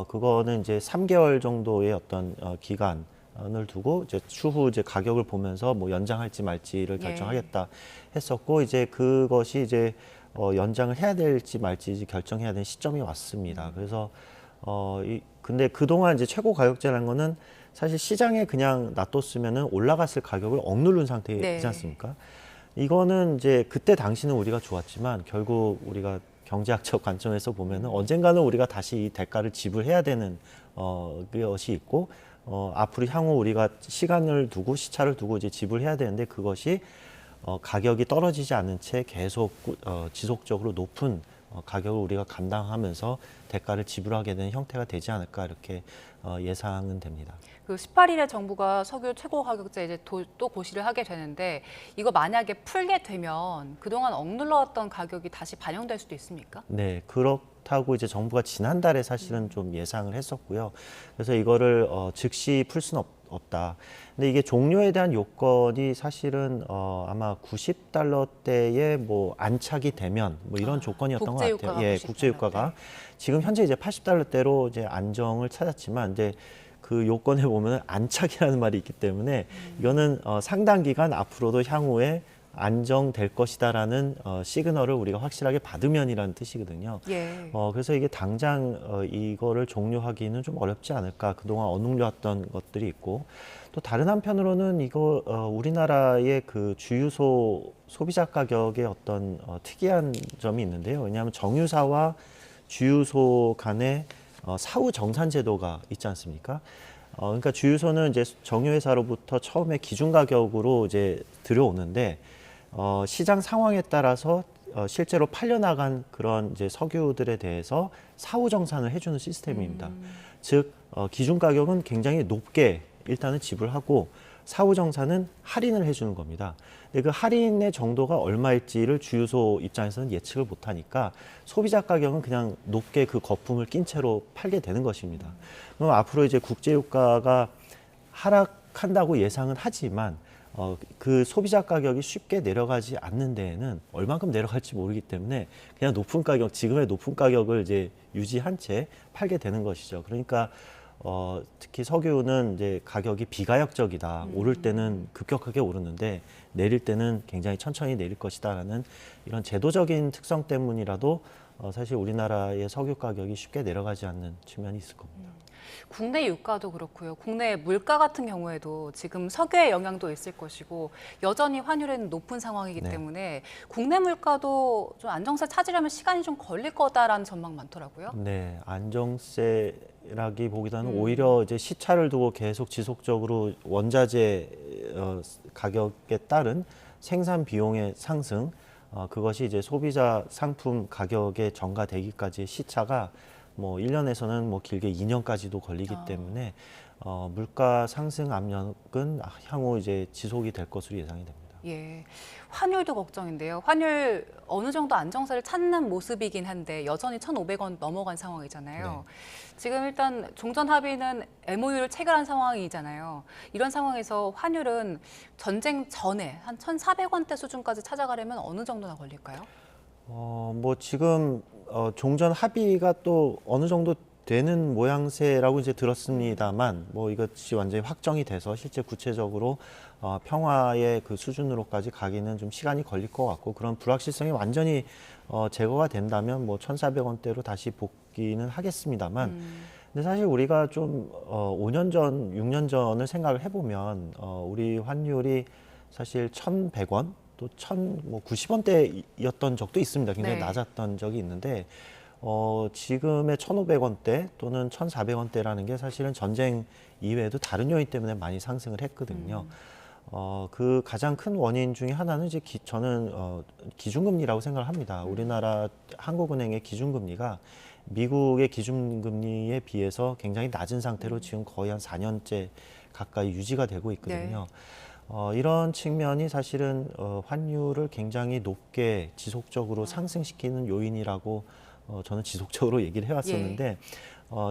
Speaker 14: 그거는 이제 3개월 정도의 어떤 기간을 두고 이제 추후 이제 가격을 보면서 뭐 연장할지 말지를 결정하겠다 했었고, 이제 그것이 이제 연장을 해야 될지 말지 결정해야 되는 시점이 왔습니다. 그래서 근데 그동안 이제 최고 가격제라는 거는 사실 시장에 그냥 놔뒀으면은 올라갔을 가격을 억누른 상태이지 않습니까? 이거는 이제 그때 당시는 우리가 좋았지만 결국 우리가 경제학적 관점에서 보면은 언젠가는 우리가 다시 이 대가를 지불해야 되는 것이 있고 앞으로 향후 우리가 시간을 두고 시차를 두고 이제 지불해야 되는데 그것이 가격이 떨어지지 않은 채 계속 지속적으로 높은 가격을 우리가 감당하면서 대가를 지불하게 되는 형태가 되지 않을까 이렇게 예상은 됩니다.
Speaker 2: 그 18일에 정부가 석유 최고 가격제 이제 또 고시를 하게 되는데 이거 만약에 풀게 되면 그동안 억눌러왔던 가격이 다시 반영될 수도 있습니까?
Speaker 14: 네, 그렇다고 이제 정부가 지난달에 사실은 좀 예상을 했었고요. 그래서 이거를 즉시 풀 수는 없다. 근데 이게 종료에 대한 요건이 사실은 아마 90달러대에 뭐 안착이 되면 뭐 이런 조건이었던 것 같아요. 예, 국제 유가가 지금 현재 이제 80달러대로 이제 안정을 찾았지만 이제 그 요건에 보면 안착이라는 말이 있기 때문에 이거는 상당 기간 앞으로도 향후에 안정될 것이다라는 시그널을 우리가 확실하게 받으면이라는 뜻이거든요. 그래서 이게 당장 이거를 종료하기는 좀 어렵지 않을까. 그동안 억눌렸던 것들이 있고 또 다른 한편으로는 이거 우리나라의 그 주유소 소비자 가격의 어떤 특이한 점이 있는데요. 왜냐하면 정유사와 주유소 간의 사후 정산 제도가 있지 않습니까? 그러니까 주유소는 이제 정유회사로부터 처음에 기준 가격으로 이제 들여오는데 시장 상황에 따라서 실제로 팔려나간 그런 이제 석유들에 대해서 사후 정산을 해주는 시스템입니다. 즉 기준 가격은 굉장히 높게 일단은 지불하고 사후정산은 할인을 해주는 겁니다. 근데 그 할인의 정도가 얼마일지를 주유소 입장에서는 예측을 못하니까 소비자 가격은 그냥 높게 그 거품을 낀 채로 팔게 되는 것입니다. 그럼 앞으로 이제 국제유가가 하락한다고 예상은 하지만 그 소비자 가격이 쉽게 내려가지 않는 데에는 얼만큼 내려갈지 모르기 때문에 그냥 높은 가격, 지금의 높은 가격을 이제 유지한 채 팔게 되는 것이죠. 그러니까 특히 석유는 이제 가격이 비가역적이다. 오를 때는 급격하게 오르는데 내릴 때는 굉장히 천천히 내릴 것이다라는 이런 제도적인 특성 때문이라도 사실 우리나라의 석유 가격이 쉽게 내려가지 않는 측면이 있을 겁니다.
Speaker 2: 국내 유가도 그렇고요. 국내 물가 같은 경우에도 지금 석유의 영향도 있을 것이고 여전히 환율은 높은 상황이기 때문에 국내 물가도 좀 안정세 찾으려면 시간이 좀 걸릴 거다라는 전망 많더라고요.
Speaker 14: 네, 안정세라기보다는 오히려 이제 시차를 두고 계속 지속적으로 원자재 가격에 따른 생산 비용의 상승, 그것이 이제 소비자 상품 가격에 전가되기까지의 시차가 뭐 1년에서는 뭐 길게 2년까지도 걸리기 때문에 물가 상승 압력은 향후 이제 지속이 될 것으로 예상이 됩니다.
Speaker 2: 예, 환율도 걱정인데요. 환율 어느 정도 안정세를 찾는 모습이긴 한데 여전히 1,500원 넘어간 상황이잖아요.
Speaker 14: 네.
Speaker 2: 지금 일단 종전 합의는 MOU를 체결한 상황이잖아요. 이런 상황에서 환율은 전쟁 전에 한 1,400원대 수준까지 찾아가려면 어느 정도나 걸릴까요?
Speaker 14: 뭐 지금 종전 합의가 또 어느 정도 되는 모양새라고 이제 들었습니다만 뭐 이것이 완전히 확정이 돼서 실제 구체적으로 평화의 그 수준으로까지 가기는 좀 시간이 걸릴 것 같고 그런 불확실성이 완전히 제거가 된다면 뭐 1,400원대로 다시 복귀는 하겠습니다만 근데 사실 우리가 좀 5년 전, 6년 전을 생각을 해보면 우리 환율이 사실 1,100원 또 1,090원대였던 적도 있습니다. 굉장히 낮았던 적이 있는데 지금의 1,500원대 또는 1,400원대라는 게 사실은 전쟁 이외에도 다른 요인 때문에 많이 상승을 했거든요. 그 가장 큰 원인 중에 하나는 이제 저는 기준금리라고 생각을 합니다. 우리나라 한국은행의 기준금리가 미국의 기준금리에 비해서 굉장히 낮은 상태로 지금 거의 한 4년째 가까이 유지가 되고 있거든요. 이런 측면이 사실은 환율을 굉장히 높게 지속적으로 상승시키는 요인이라고 저는 지속적으로 얘기를 해왔었는데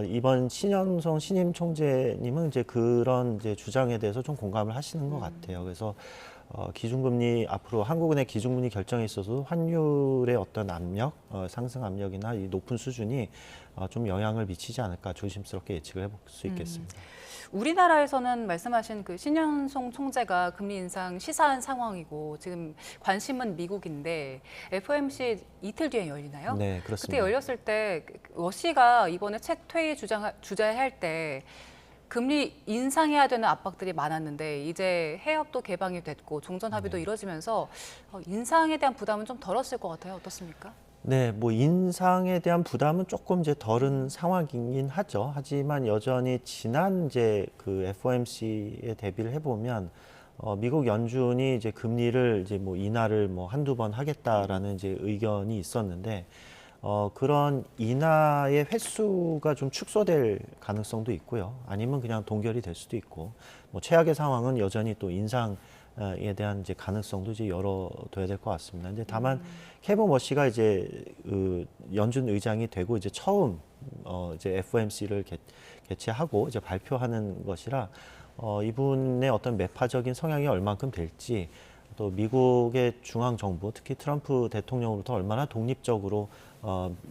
Speaker 14: 이번 신현성 신임 총재님은 이제 그런 이제 주장에 대해서 좀 공감을 하시는 것 같아요. 그래서 기준금리 앞으로 한국은행 기준금리 결정에 있어서 환율의 어떤 압력, 상승 압력이나 이 높은 수준이 좀 영향을 미치지 않을까 조심스럽게 예측을 해볼 수 있겠습니다.
Speaker 2: 우리나라에서는 말씀하신 그 신현송 총재가 금리 인상 시사한 상황이고 지금 관심은 미국인데 FOMC 이틀 뒤에 열리나요?
Speaker 14: 네, 그렇습니다.
Speaker 2: 그때 열렸을 때 러시가 이번에 책 퇴위 주재할 때 금리 인상해야 되는 압박들이 많았는데 이제 해협도 개방이 됐고 종전 합의도 이뤄지면서 인상에 대한 부담은 좀 덜었을 것 같아요. 어떻습니까?
Speaker 14: 네, 뭐 인상에 대한 부담은 조금 이제 덜은 상황이긴 하죠. 하지만 여전히 지난 이제 그 FOMC에 대비를 해보면 미국 연준이 이제 금리를 이제 뭐 인하를 뭐 한두 번 하겠다라는 이제 의견이 있었는데 그런 인하의 횟수가 좀 축소될 가능성도 있고요. 아니면 그냥 동결이 될 수도 있고 뭐 최악의 상황은 여전히 또 인상에 대한 이제 가능성도 이제 열어둬야 될 것 같습니다. 이제 다만 케빈 워시가 이제 그 연준 의장이 되고 이제 처음 이제 FOMC를 개최하고 이제 발표하는 것이라 이분의 어떤 매파적인 성향이 얼만큼 될지 또 미국의 중앙 정부 특히 트럼프 대통령으로부터 얼마나 독립적으로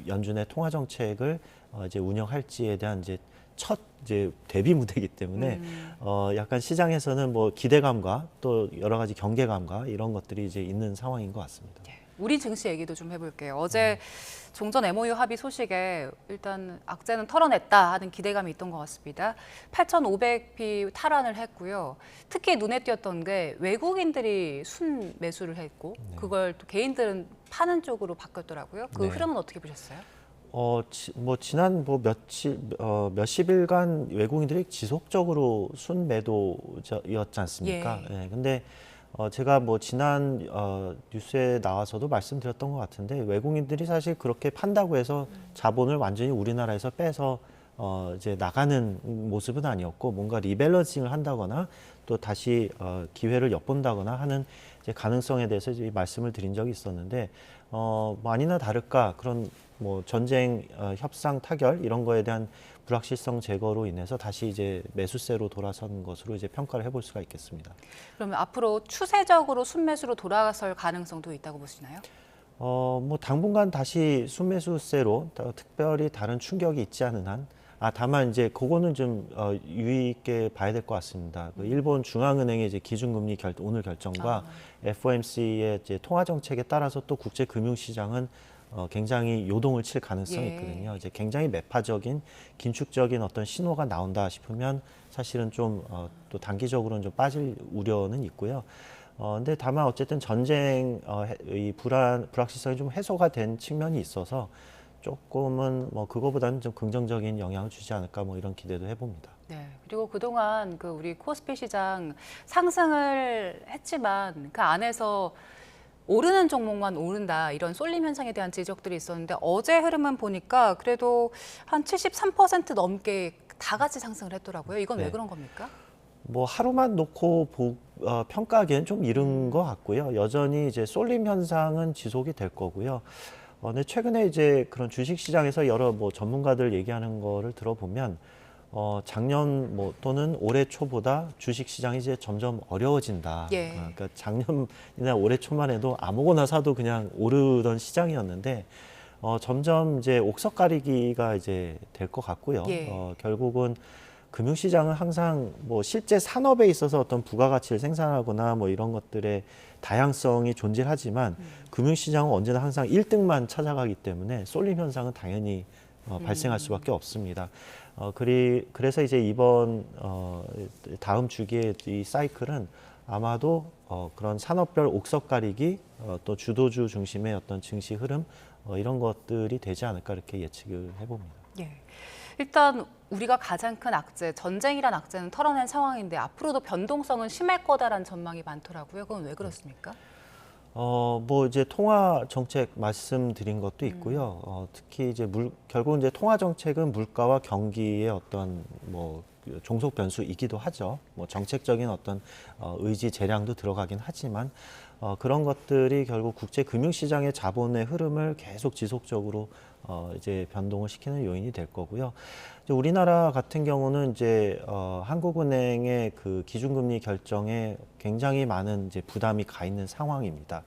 Speaker 14: 연준의 통화 정책을 이제 운영할지에 대한 이제 첫 이제 데뷔 무대이기 때문에 약간 시장에서는 뭐 기대감과 또 여러 가지 경계감과 이런 것들이 이제 있는 상황인 것 같습니다.
Speaker 2: 우리 증시 얘기도 좀 해볼게요. 어제 종전 MOU 합의 소식에 일단 악재는 털어냈다 하는 기대감이 있던 것 같습니다. 8,500피 탈환을 했고요. 특히 눈에 띄었던 게 외국인들이 순 매수를 했고 그걸 또 개인들은 파는 쪽으로 바뀌었더라고요. 그 흐름은 어떻게 보셨어요?
Speaker 14: 뭐 지난 뭐 몇십일간 외국인들이 지속적으로 순매도였지 않습니까? 예. 근데 제가 뭐 지난 뉴스에 나와서도 말씀드렸던 것 같은데 외국인들이 사실 그렇게 판다고 해서 자본을 완전히 우리나라에서 빼서 이제 나가는 모습은 아니었고 뭔가 리밸런싱을 한다거나 또 다시 기회를 엿본다거나 하는 이제 가능성에 대해서 이제 말씀을 드린 적이 있었는데 뭐 아니나 다를까 그런 뭐 전쟁, 협상 타결 이런 거에 대한 불확실성 제거로 인해서 다시 이제 매수세로 돌아선 것으로 이제 평가를 해볼 수가 있겠습니다.
Speaker 2: 그러면 앞으로 추세적으로 순매수로 돌아설 가능성도 있다고 보시나요?
Speaker 14: 뭐 당분간 다시 순매수세로 특별히 다른 충격이 있지 않은 한, 다만 이제 그거는 좀 유의 있게 봐야 될 것 같습니다. 그 일본 중앙은행의 이제 기준금리 오늘 결정과 FOMC의 이제 통화 정책에 따라서 또 국제 금융시장은 굉장히 요동을 칠 가능성이 있거든요. 이제 굉장히 매파적인 긴축적인 어떤 신호가 나온다 싶으면 사실은 좀 또 단기적으로는 좀 빠질 우려는 있고요. 근데 다만 어쨌든 전쟁 이 불확실성이 좀 해소가 된 측면이 있어서 조금은 뭐 그거보다는 좀 긍정적인 영향을 주지 않을까 뭐 이런 기대도 해봅니다.
Speaker 2: 네. 그리고 그동안 그 우리 코스피 시장 상승을 했지만 그 안에서 오르는 종목만 오른다 이런 쏠림 현상에 대한 지적들이 있었는데 어제 흐름은 보니까 그래도 한 73% 넘게 다 같이 상승을 했더라고요. 이건 왜 그런 겁니까?
Speaker 14: 뭐 하루만 놓고 평가하기엔 좀 이른 것 같고요. 여전히 이제 쏠림 현상은 지속이 될 거고요. 근데 최근에 이제 그런 주식 시장에서 여러 뭐 전문가들 얘기하는 거를 들어보면 작년 뭐 또는 올해 초보다 주식 시장이 이제 점점 어려워진다. 그러니까 작년이나 올해 초만 해도 아무거나 사도 그냥 오르던 시장이었는데 점점 이제 옥석 가리기가 이제 될 것 같고요. 결국은 금융시장은 항상 뭐 실제 산업에 있어서 어떤 부가가치를 생산하거나 뭐 이런 것들의 다양성이 존재하지만 금융시장은 언제나 항상 1등만 찾아가기 때문에 쏠림 현상은 당연히 발생할 수밖에 없습니다. 그래서 이제 이번 다음 주기의 이 사이클은 아마도 그런 산업별 옥석 가리기 또 주도주 중심의 어떤 증시 흐름 이런 것들이 되지 않을까 이렇게 예측을 해봅니다.
Speaker 2: 일단 우리가 가장 큰 악재, 전쟁이란 악재는 털어낸 상황인데 앞으로도 변동성은 심할 거다라는 전망이 많더라고요. 그건 왜 그렇습니까?
Speaker 14: 뭐 이제 통화 정책 말씀드린 것도 있고요. 특히 이제 결국 이제 통화 정책은 물가와 경기의 어떤 뭐 종속 변수이기도 하죠. 뭐 정책적인 어떤 의지 재량도 들어가긴 하지만 그런 것들이 결국 국제 금융시장의 자본의 흐름을 계속 지속적으로 이제 변동을 시키는 요인이 될 거고요. 이제 우리나라 같은 경우는 이제 한국은행의 그 기준금리 결정에 굉장히 많은 이제 부담이 가 있는 상황입니다.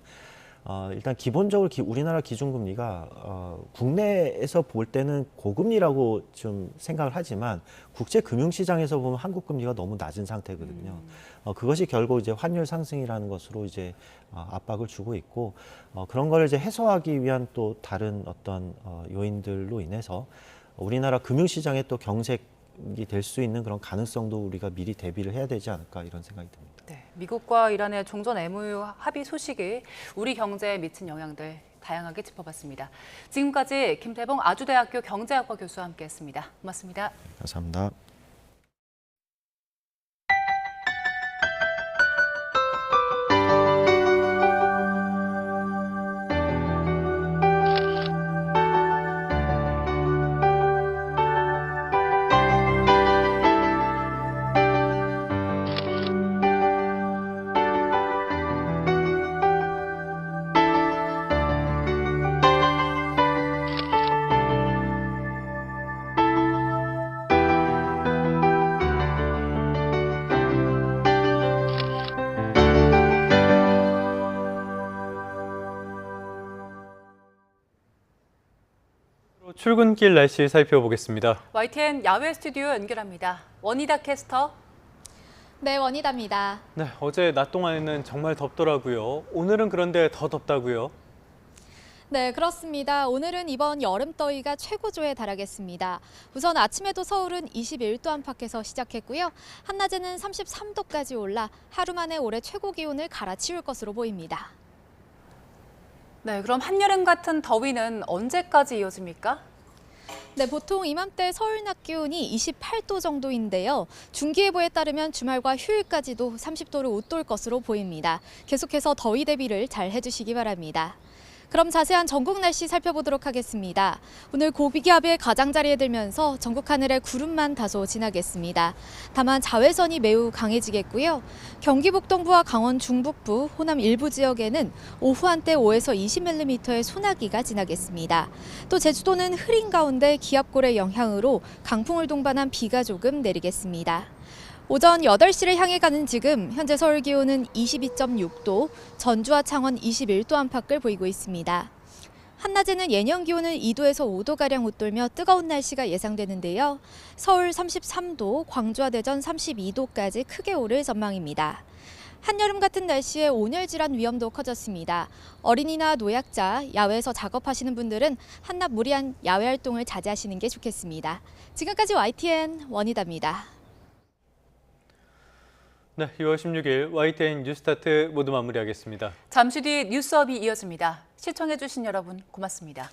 Speaker 14: 일단 기본적으로 우리나라 기준금리가 국내에서 볼 때는 고금리라고 좀 생각을 하지만 국제 금융시장에서 보면 한국 금리가 너무 낮은 상태거든요. 그것이 결국 이제 환율 상승이라는 것으로 이제 압박을 주고 있고 그런 걸 이제 해소하기 위한 또 다른 어떤 요인들로 인해서 우리나라 금융시장에 또 경색이 될 수 있는 그런 가능성도 우리가 미리 대비를 해야 되지 않을까 이런 생각이 듭니다.
Speaker 2: 네, 미국과 이란의 종전 MOU 합의 소식이 우리 경제에 미친 영향들 다양하게 짚어봤습니다. 지금까지 김태봉 아주대학교 경제학과 교수와 함께했습니다. 고맙습니다.
Speaker 14: 감사합니다.
Speaker 1: 출근길 날씨 살펴보겠습니다.
Speaker 2: YTN 야외 스튜디오 연결합니다. 원희다 캐스터.
Speaker 15: 네, 원희다입니다.
Speaker 1: 네, 어제 낮 동안에는 정말 덥더라고요. 오늘은 그런데 더 덥다고요?
Speaker 15: 네, 그렇습니다. 오늘은 이번 여름더위가 최고조에 달하겠습니다. 우선 아침에도 서울은 21도 안팎에서 시작했고요. 한낮에는 33도까지 올라 하루 만에 올해 최고 기온을 갈아치울 것으로 보입니다.
Speaker 2: 네, 그럼 한여름 같은 더위는 언제까지 이어집니까?
Speaker 15: 네, 보통 이맘때 서울 낮 기온이 28도 정도인데요. 중기예보에 따르면 주말과 휴일까지도 30도를 웃돌 것으로 보입니다. 계속해서 더위 대비를 잘 해주시기 바랍니다. 그럼 자세한 전국 날씨 살펴보도록 하겠습니다. 오늘 고기압의 가장자리에 들면서 전국 하늘에 구름만 다소 지나겠습니다. 다만 자외선이 매우 강해지겠고요. 경기 북동부와 강원 중북부, 호남 일부 지역에는 오후 한때 5에서 20mm의 소나기가 지나겠습니다. 또 제주도는 흐린 가운데 기압골의 영향으로 강풍을 동반한 비가 조금 내리겠습니다. 오전 8시를 향해 가는 지금 현재 서울 기온은 22.6도, 전주와 창원 21도 안팎을 보이고 있습니다. 한낮에는 예년 기온은 2도에서 5도가량 웃돌며 뜨거운 날씨가 예상되는데요. 서울 33도, 광주와 대전 32도까지 크게 오를 전망입니다. 한여름 같은 날씨에 온열 질환 위험도 커졌습니다. 어린이나 노약자, 야외에서 작업하시는 분들은 한낮 무리한 야외 활동을 자제하시는 게 좋겠습니다. 지금까지 YTN 원희다입니다.
Speaker 1: 네, 6월 16일 YTN 뉴스타트 모두 마무리하겠습니다.
Speaker 2: 잠시 뒤 뉴스업이 이어집니다. 시청해주신 여러분 고맙습니다.